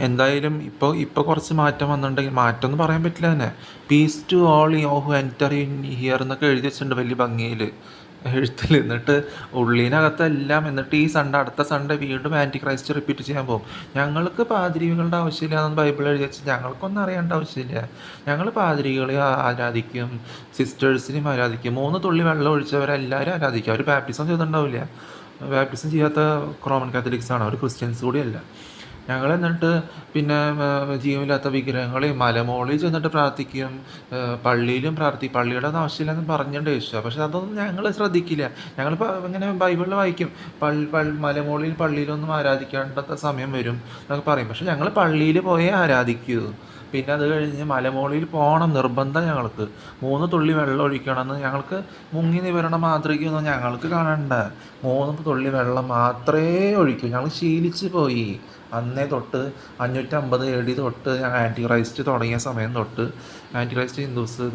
എന്തായാലും ഇപ്പോൾ കുറച്ച് മാറ്റം വന്നിട്ടുണ്ടെങ്കിൽ, മാറ്റം എന്ന് പറയാൻ പറ്റില്ല തന്നെ. Peace to all who enter in here എന്നൊക്കെ എഴുതി വെച്ചിട്ടുണ്ട് വലിയ ഭംഗിയിൽ എഴുത്തിൽ. എന്നിട്ട് ഉള്ളിനകത്തെല്ലാം, എന്നിട്ട് ഈ സൺഡേ, അടുത്ത സൺഡേ വീണ്ടും ആൻറ്റി ക്രൈസ്റ്റ് റിപ്പീറ്റ് ചെയ്യാൻ പോകും. ഞങ്ങൾക്ക് പാതിരികളുടെ ആവശ്യമില്ല എന്ന് ബൈബിൾ എഴുതി വെച്ച് ഞങ്ങൾക്കൊന്നും അറിയേണ്ട ആവശ്യമില്ല. ഞങ്ങൾ പാതിരികളെ ആരാധിക്കും, സിസ്റ്റേഴ്സിനെയും ആരാധിക്കും. 3 തുള്ളി വെള്ളം ഒഴിച്ചവരെല്ലാവരും ആരാധിക്കും. അവർ ബാപ്റ്റിസം ചെയ്തിട്ടുണ്ടാവില്ല. ബാപ്റ്റിസം ചെയ്യാത്ത റോമൻ കാത്തലിക്സാണ് അവർ, ക്രിസ്ത്യൻസ് കൂടിയല്ല. ഞങ്ങൾ എന്നിട്ട് പിന്നെ ജീവനില്ലാത്ത വിഗ്രഹങ്ങളെയും മലമുകളിൽ ചെന്നിട്ട് പ്രാർത്ഥിക്കും, പള്ളിയിലും പള്ളിയുടെ ആവശ്യമില്ലെന്ന് പറഞ്ഞിട്ടുണ്ട് യേശു. പക്ഷെ അതൊന്നും ഞങ്ങൾ ശ്രദ്ധിക്കില്ല. ഞങ്ങളിപ്പോൾ ഇങ്ങനെ ബൈബിളിൽ വായിക്കും, മലമുകളിൽ പള്ളിയിലൊന്നും ആരാധിക്കേണ്ട സമയം വരും എന്നൊക്കെ പറയും. പക്ഷെ ഞങ്ങൾ പള്ളിയിൽ പോയേ ആരാധിക്കൂ. പിന്നെ അത് കഴിഞ്ഞ് മലമുകളിൽ പോകണം നിർബന്ധം ഞങ്ങൾക്ക്. 3 തുള്ളി വെള്ളം ഒഴിക്കണമെന്ന്. ഞങ്ങൾക്ക് മുങ്ങി നിവരണ മാതൃകയൊന്നും ഞങ്ങൾക്ക് കാണണ്ട. 3 തുള്ളി വെള്ളം മാത്രമേ ഒഴിക്കൂ. ഞങ്ങൾ ശീലിച്ച് പോയി. അന്നേ തൊട്ട് 550 AD തൊട്ട് ആൻറ്റി ക്രൈസ്റ്റ് തുടങ്ങിയ സമയം തൊട്ട് ആൻറ്റി ക്രൈസ്റ്റ് ഹിന്ദുസ്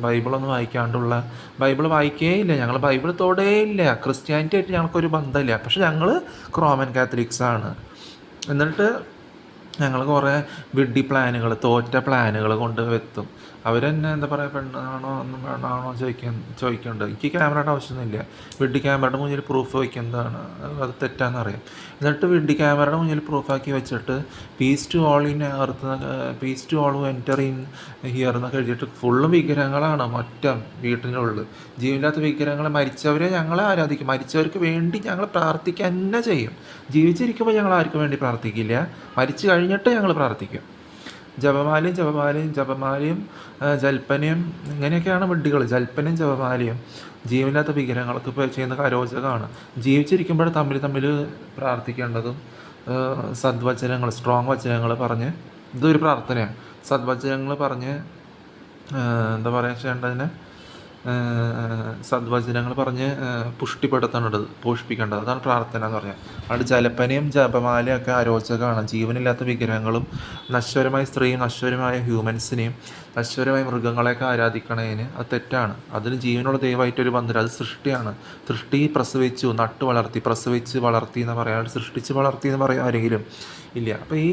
ബൈബിളൊന്നും വായിക്കാണ്ടുള്ള, ബൈബിൾ വായിക്കേ ഇല്ല. ഞങ്ങൾ ബൈബിൾ തൊടേയില്ല. ക്രിസ്ത്യാനിറ്റി ആയിട്ട് ഞങ്ങൾക്കൊരു ബന്ധമില്ല. പക്ഷെ ഞങ്ങൾ റോമൻ കാത്തലിക്സാണ്. എന്നിട്ട് ഞങ്ങൾ കുറേ വിഡ്ഢി പ്ലാനുകൾ, തോറ്റ പ്ലാനുകൾ കൊണ്ട് എത്തും. അവരെന്നെ എന്താ പറയുക, പെണ്ണാണോ ഒന്നും വേണമാണോ ചോദിക്കുന്നുണ്ട്. എനിക്ക് ക്യാമറയുടെ ആവശ്യമൊന്നുമില്ല. വിഡ്ഢി ക്യാമറയുടെ മുന്നിൽ പ്രൂഫ് വയ്ക്കുന്നതാണ്, അത് തെറ്റാണെന്നറിയാം. എന്നിട്ട് വിഡ്ഢി ക്യാമറയുടെ മുന്നിൽ പ്രൂഫാക്കി വെച്ചിട്ട് peace to all in earth, peace to all who enter in here എന്നൊക്കെ എഴുതിയിട്ട് ഫുള്ളും വിഗ്രഹങ്ങളാണ്. മൊത്തം വീട്ടിനുള്ളിൽ ജീവനില്ലാത്ത വിഗ്രഹങ്ങളെ, മരിച്ചവരെ ഞങ്ങളെ ആരാധിക്കും. മരിച്ചവർക്ക് വേണ്ടി ഞങ്ങൾ പ്രാർത്ഥിക്കുക തന്നെ ചെയ്യും. ജീവിച്ചിരിക്കുമ്പോൾ ഞങ്ങൾ ആർക്കും വേണ്ടി പ്രാർത്ഥിക്കില്ല. മരിച്ചു കഴിഞ്ഞിട്ട് ഞങ്ങൾ പ്രാർത്ഥിക്കും. ജപമാലയും ജൽപ്പനയും ഇങ്ങനെയൊക്കെയാണ് വിഡ്ഢികൾ. ജൽപ്പനയും ജപമാലയും ജീവനില്ലാത്ത വിഗ്രഹങ്ങൾക്ക് ഇപ്പോൾ ചെയ്യുന്ന അരോചകമാണ്. ജീവിച്ചിരിക്കുമ്പോൾ തമ്മിൽ പ്രാർത്ഥിക്കേണ്ടതും സദ്വചനങ്ങൾ, സ്ട്രോങ് വചനങ്ങൾ പറഞ്ഞ്, ഇതൊരു പ്രാർത്ഥനയാണ്. സദ്വചനങ്ങൾ പറഞ്ഞ് എന്താ പറയുക ചെയ്യേണ്ടതിന്, സദ്വചനങ്ങൾ പറഞ്ഞ് പുഷ്ടിപ്പെടുത്തേണ്ടത്, പോഷിപ്പിക്കേണ്ടത്. അതാണ് പ്രാർത്ഥന എന്ന് പറഞ്ഞാൽ. അവിടെ ജലപ്പനയും ജപമാലയും ഒക്കെ അരോചകമാണ്. ജീവനില്ലാത്ത വിഗ്രഹങ്ങളും നശ്വരമായ സ്ത്രീയും നശ്വരമായ ഹ്യൂമൻസിനെയും നശ്വരമായ മൃഗങ്ങളെയൊക്കെ ആരാധിക്കണതിന് അത് തെറ്റാണ്. അതിന് ജീവനുള്ള ദൈവമായിട്ടൊരു ബന്ധം, അത് സൃഷ്ടിയാണ്. സൃഷ്ടി പ്രസവിച്ചു, നട്ടു വളർത്തി, പ്രസവിച്ച് വളർത്തി എന്ന് പറയാം. സൃഷ്ടിച്ച് വളർത്തി എന്ന് പറയാം ആരെങ്കിലും ഇല്ല. അപ്പോൾ ഈ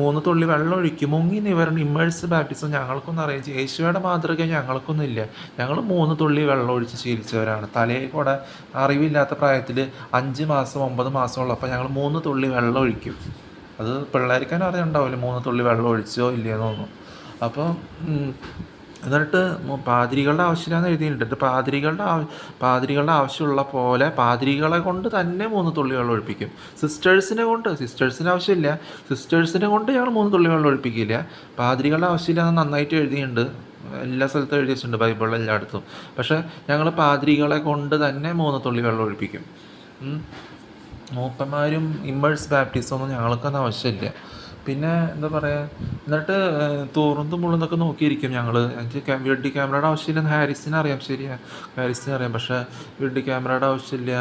3 തുള്ളി വെള്ളം ഒഴിക്കും, മുങ്ങി നിവരണം, ഇമ്മേഴ്സ് ബാപ്റ്റിസം ഞങ്ങൾക്കൊന്നും അറിയാം. യേശുവയുടെ മാതൃക ഞങ്ങൾക്കൊന്നും ഇല്ല. ഞങ്ങൾ 3 തുള്ളി വെള്ളം ഒഴിച്ച് ശീലിച്ചവരാണ്. തലയിൽ കൂടെ അറിവില്ലാത്ത പ്രായത്തിൽ 5 മാസം 9 മാസം ഉള്ളപ്പോൾ ഞങ്ങൾ 3 തുള്ളി വെള്ളം ഒഴിക്കും. അത് പിള്ളേർക്കാൻ അറിയുണ്ടാവില്ല 3 തുള്ളി വെള്ളം ഒഴിച്ചോ ഇല്ലയെന്നൊന്നും. അപ്പോൾ എന്നിട്ട് പാതിരികളുടെ ആവശ്യമില്ലാന്ന് എഴുതിയിട്ടുണ്ട്. പാതിരികളുടെ ആവശ്യമുള്ള പോലെ പാതിരികളെ കൊണ്ട് തന്നെ 3 തുള്ളി വെള്ളം ഒഴിപ്പിക്കും. സിസ്റ്റേഴ്സിനെ ആവശ്യമില്ല. സിസ്റ്റേഴ്സിനെ കൊണ്ട് ഞങ്ങൾ 3 തുള്ളി വെള്ളം ഒഴിപ്പിക്കില്ല. പാതിരികളുടെ ആവശ്യമില്ല എന്ന് നന്നായിട്ട് എഴുതിയിട്ടുണ്ട്. എല്ലാ സ്ഥലത്തും എഴുതി വെച്ചിട്ടുണ്ട് ബൈബിളിൽ എല്ലായിടത്തും. പക്ഷേ ഞങ്ങൾ പാതിരികളെ കൊണ്ട് തന്നെ 3 തുള്ളി വെള്ളം ഒഴിപ്പിക്കും. മൂപ്പന്മാരും ഇമ്മേഴ്സ് ബാപ്റ്റിസം ഒന്നും ഞങ്ങൾക്കൊന്നും ആവശ്യമില്ല. പിന്നെ എന്താ പറയുക, എന്നിട്ട് തൂർന്നും മുള്ളുന്നൊക്കെ നോക്കിയിരിക്കും ഞങ്ങൾ. എനിക്ക് വിഡ്ഢി ക്യാമറയുടെ ആവശ്യമില്ലെന്ന് ഹാരിസിനെ അറിയാം. ശരിയാണ്, ഹാരിസിനെ അറിയാം. പക്ഷേ വിഡ്ഢി ക്യാമറയുടെ ആവശ്യമില്ല.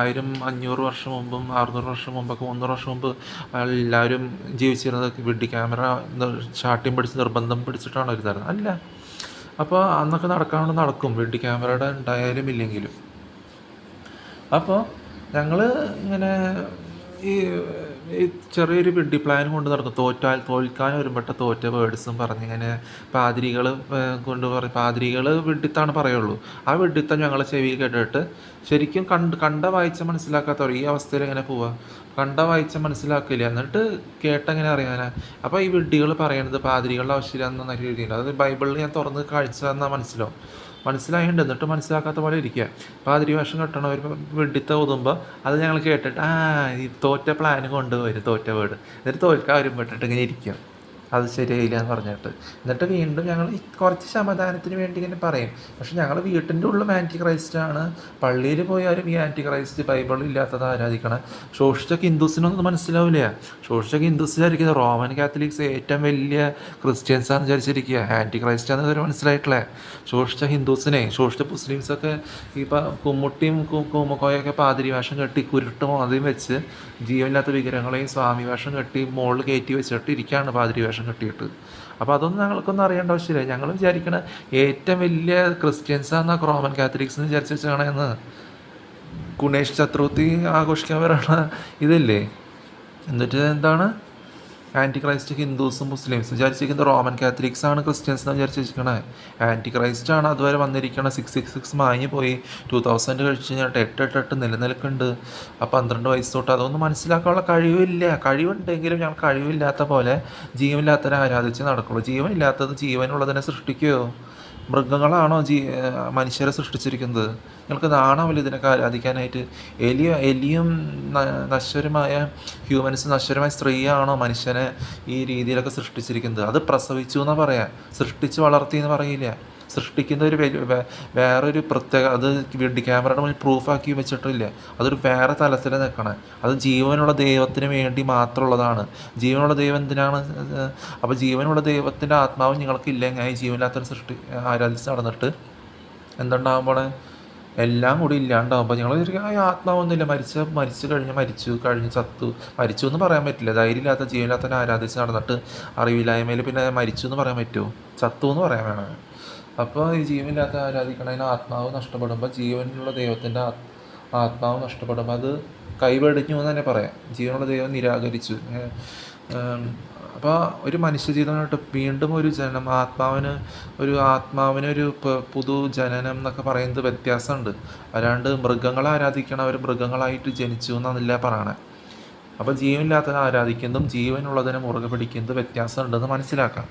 500 വർഷം മുമ്പും 600 വർഷം മുമ്പൊക്കെ 300 വർഷം മുമ്പ് എല്ലാവരും ജീവിച്ചിരുന്നത് വിഡ്ഢി ക്യാമറ ശാഠ്യം പിടിച്ച് നിർബന്ധം പിടിച്ചിട്ടാണ് ഒരു തരുന്നത് അല്ല. അപ്പോൾ അന്നൊക്കെ നടക്കും, വിഡ്ഢി ക്യാമറയുടെ ഉണ്ടായാലും ഇല്ലെങ്കിലും. അപ്പോൾ ഞങ്ങൾ ഇങ്ങനെ ഈ ഈ ചെറിയൊരു വിഡ്ഢി പ്ലാൻ കൊണ്ട് നടക്കും. തോൽക്കാൻ വരുമ്പോഴ തോറ്റ വേർഡ്സും പറഞ്ഞിങ്ങനെ പാതിരികൾ പാതിരികൾ വിഡ്ഢിത്താണ് പറയുള്ളൂ. ആ വിഡ്ഢിത്തം ഞങ്ങൾ ചെവിയിൽ കേട്ടിട്ട് ശരിക്കും കണ്ട വായിച്ച മനസ്സിലാക്കാത്തവർ ഈ അവസ്ഥയിൽ എങ്ങനെ പോവുക? കണ്ട വായിച്ച മനസ്സിലാക്കില്ല, എന്നിട്ട് കേട്ടെങ്ങനെ അറിയാനാ? അപ്പോൾ ഈ വിഡ്ഢികൾ പറയണത് പാതിരികളുടെ ആവശ്യമില്ലെന്ന് എഴുതിയില്ല. അത് ബൈബിളിൽ ഞാൻ തുറന്ന് കാഴ്ച തന്നാൽ മനസ്സിലായിട്ടുണ്ട്. എന്നിട്ട് മനസ്സിലാക്കാത്ത പോലെ ഇരിക്കുക. പാതിരി വേഷം കെട്ടണവർ വെഡിത്ത ഊതുമ്പോൾ അത് ഞങ്ങൾ കേട്ടിട്ട് ഈ തോറ്റ പ്ലാൻ കൊണ്ടുവരും, തോറ്റ വീട്. എന്നിട്ട് തോൽക്കാൻ വരുമ്പോട്ടിട്ട് ഇങ്ങനെ ഇരിക്കും, അത് ശരിയായില്ല എന്ന് പറഞ്ഞിട്ട്. എന്നിട്ട് വീണ്ടും ഞങ്ങൾ കുറച്ച് സമാധാനത്തിന് വേണ്ടി ഇങ്ങനെ പറയും. പക്ഷെ ഞങ്ങൾ വീട്ടിൻ്റെ ഉള്ളിൽ ആൻറ്റി ക്രൈസ്റ്റാണ്. പള്ളിയിൽ പോയാലും ഈ ആൻറ്റി ക്രൈസ്റ്റ്, ബൈബിളിൽ ഇല്ലാത്തത് ആരാധിക്കണം. ശോഷിച്ചൊക്കെ ഹിന്ദുസിനൊന്നും മനസ്സിലാവില്ല. ശോഷിച്ചൊക്കെ ഹിന്ദുസിലായിരിക്കും. റോമൻ കാത്തലിക്സ് ഏറ്റവും വലിയ ക്രിസ്ത്യൻസാണെന്ന് വിചാരിച്ചിരിക്കുക. ആൻറ്റി ക്രൈസ്റ്റാന്ന് ഇതുവരെ മനസ്സിലായിട്ടില്ലേ. ശോഷിച്ച ഹിന്ദുസിനെ, ശോഷിച്ച മുസ്ലിംസൊക്കെ ഇപ്പം കുമ്മുട്ടിയും കൂമക്കോയൊക്കെ പാതിരി വേഷം കെട്ടി കുരുട്ടും ആദ്യം വെച്ച് ജീവനില്ലാത്ത വിഗ്രഹങ്ങളെയും സ്വാമി വേഷം കെട്ടി മുകളിൽ കയറ്റി വെച്ചിട്ട് ഇരിക്കുകയാണ് പാതിരി വേഷം കെട്ടിയിട്ട്. അപ്പോൾ അതൊന്നും ഞങ്ങൾക്കൊന്നും അറിയേണ്ട ആവശ്യമില്ല. ഞങ്ങൾ വിചാരിക്കണ ഏറ്റവും വലിയ ക്രിസ്ത്യൻസാണ് റോമൻ കാത്തലിക്സ് എന്ന് വിചാരിച്ച് വെച്ചാണെന്ന്. ഗണേഷ് ചതുർത്ഥി ആഘോഷിക്കാൻ വരണ ഇതല്ലേ. എന്നിട്ട് എന്താണ് ആൻറ്റി ക്രൈസ്റ്റ് ഹിന്ദുസും മുസ്ലിംസും വിചാരിച്ചിരിക്കുന്നത് റോമൻ കാത്തലിക്സ് ആണ് ക്രിസ്ത്യൻസ് എന്ന് വിചാരിച്ചിരിക്കണേ. ആൻറ്റി ക്രൈസ്റ്റ് ആണ് അതുവരെ വന്നിരിക്കണത്. 666 മാഞ്ഞ് പോയി. 2000 കഴിച്ച് കഴിഞ്ഞിട്ട് 888 നിലനിൽക്കുന്നുണ്ട്. ആ 12 വയസ്സ് തൊട്ട് അതൊന്നും മനസ്സിലാക്കാനുള്ള കഴിവില്ല. കഴിവുണ്ടെങ്കിലും ഞങ്ങൾ കഴിവില്ലാത്ത പോലെ ജീവനില്ലാത്തവരെ ആരാധിച്ച് നടക്കുള്ളൂ. ജീവനില്ലാത്തത് ജീവനുള്ളതിനെ സൃഷ്ടിക്കുമോ? മൃഗങ്ങളാണോ മനുഷ്യരെ സൃഷ്ടിച്ചിരിക്കുന്നത്? നിങ്ങൾക്ക് നാണാവില്ല ഇതിനൊക്കെ ആരാധിക്കാനായിട്ട്? എലിയും നശ്വരമായ ഹ്യൂമൻസ്, നശ്വരമായ സ്ത്രീയാണോ മനുഷ്യനെ ഈ രീതിയിലൊക്കെ സൃഷ്ടിച്ചിരിക്കുന്നത്? അത് പ്രസവിച്ചു എന്നാണ് പറയാം, സൃഷ്ടിച്ച് വളർത്തി എന്ന് പറയില്ല. സൃഷ്ടിക്കുന്ന ഒരു വേറൊരു പ്രത്യേക, അത് ക്യാമറയുടെ മുന്നിൽ പ്രൂഫാക്കി വെച്ചിട്ടില്ല. അതൊരു വേറെ തലത്തിൽ നിൽക്കണേ. അത് ജീവനുള്ള ദൈവത്തിന് വേണ്ടി മാത്രമുള്ളതാണ്. ജീവനുള്ള ദൈവം എന്തിനാണ്? അപ്പോൾ ജീവനുള്ള ദൈവത്തിൻ്റെ ആത്മാവ് നിങ്ങൾക്കില്ലെങ്കിൽ ജീവനില്ലാത്തൊരു ആരാധിച്ച് നടന്നിട്ട് എന്തുണ്ടാകാൻ പോണേ? എല്ലാം കൂടി ഇല്ലാണ്ടാകുമ്പോൾ ഞങ്ങൾ ശരിക്കും ആ ആത്മാവൊന്നുമില്ല, മരിച്ചു കഴിഞ്ഞ് ചത്തു. മരിച്ചു എന്ന് പറയാൻ പറ്റില്ല. ധൈര്യമില്ലാത്ത ജീവനില്ലാത്തതിനെ ആരാധിച്ച് നടന്നിട്ട് അറിവില്ലായ്മയിൽ പിന്നെ മരിച്ചു എന്ന് പറയാൻ പറ്റുമോ? ചത്തു എന്ന് പറയാൻ വേണം. അപ്പോൾ ഈ ജീവനില്ലാത്ത ആരാധിക്കണതിന് ആത്മാവ് നഷ്ടപ്പെടുമ്പോൾ, ജീവനുള്ള ദൈവത്തിൻ്റെ ആത്മാവ് നഷ്ടപ്പെടുമ്പോൾ അത് കൈവെടിഞ്ഞു എന്ന് തന്നെ പറയാം. ജീവനുള്ള ദൈവം നിരാകരിച്ചു. അപ്പോൾ ഒരു മനുഷ്യജീവിതമായിട്ട് വീണ്ടും ഒരു ജനനം, ആത്മാവിനൊരു പുതു ജനനം എന്നൊക്കെ പറയുന്നത് വ്യത്യാസമുണ്ട്. അല്ലാണ്ട് മൃഗങ്ങളെ ആരാധിക്കണവർ മൃഗങ്ങളായിട്ട് ജനിച്ചു എന്നല്ല പറയണേ. അപ്പോൾ ജീവനില്ലാത്തതിനെ ആരാധിക്കുന്നതും ജീവനുള്ളതിനെ മുറുകെ പിടിക്കുന്നത് വ്യത്യാസമുണ്ടെന്ന് മനസ്സിലാക്കാം.